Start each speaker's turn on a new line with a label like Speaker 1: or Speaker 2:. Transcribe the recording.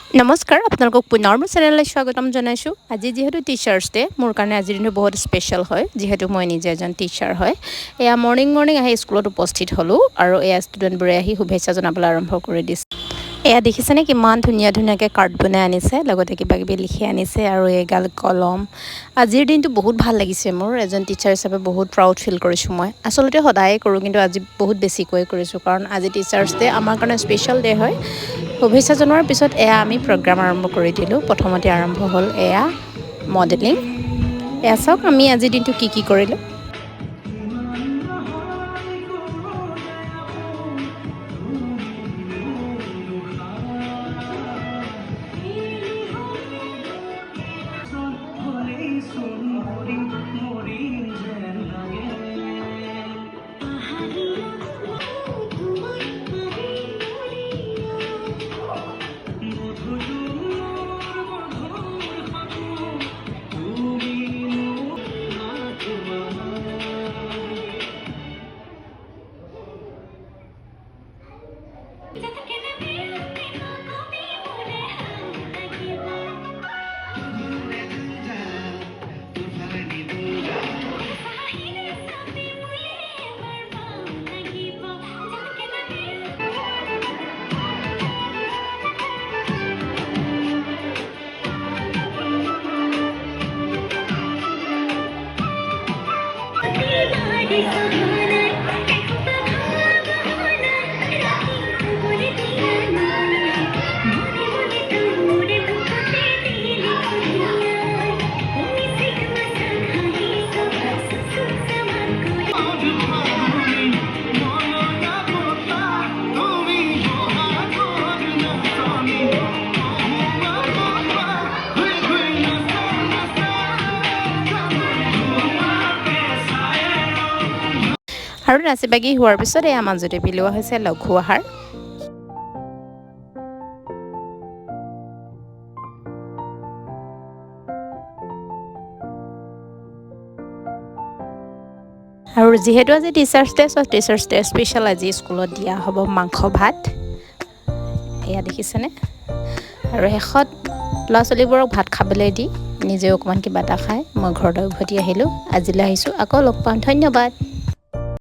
Speaker 1: নমস্কাৰ আপোনালোকক পুনৰ মোৰ চেনেললৈ স্বাগতম জনাইছোঁ। আজি যিহেতু টিচাৰ্ছ ডে, মোৰ কাৰণে আজিৰ দিনটো বহুত স্পেচিয়েল হয়, যিহেতু মই নিজে এজন টিচাৰ হয়। এয়া মৰ্ণিং আহি স্কুলত উপস্থিত হ'লোঁ আৰু এয়া ষ্টুডেণ্টবোৰে আহি শুভেচ্ছা জনাবলৈ আৰম্ভ কৰি দিছে। এয়া দেখিছেনে কিমান ধুনীয়াকৈ কাৰ্ড বনাই আনিছে, লগতে কিবাকিবি লিখি আনিছে আৰু এগাল কলম। আজিৰ দিনটো বহুত ভাল লাগিছে মোৰ, এজন টিচাৰ হিচাপে বহুত প্ৰাউড ফিল কৰিছোঁ মই। আচলতে সদায়ে কৰোঁ, কিন্তু আজি বহুত বেছিকৈ কৰিছোঁ, কাৰণ আজি টিচাৰ্ছ ডে আমাৰ কাৰণে স্পেচিয়েল ডে হয়। শুভেচ্ছা জনোৱাৰ পিছত এয়া আমি প্ৰগ্ৰাম আৰম্ভ কৰি দিলোঁ। প্ৰথমতে আৰম্ভ হ'ল এয়া মডেলিং। এয়া চাওক আমি আজিৰ দিনটো কি কৰিলোঁ। আৰু নাচি বাগি হোৱাৰ পিছত এয়া মাজতে বিলোৱা হৈছে লঘু আহাৰ। আৰু যিহেতু আজি teachers day, teachers day special আজি স্কুলত দিয়া হ'ব মাংস ভাত। এয়া দেখিছেনে? আৰু শেষত ল'ৰা ছোৱালীবোৰক ভাত খাবলৈ দি নিজেও অকণমান কিবা এটা খাই মই ঘৰলৈ উভতি আহিলোঁ। আজিলৈ আহিছোঁ, আকৌ লগ পাম, ধন্যবাদ।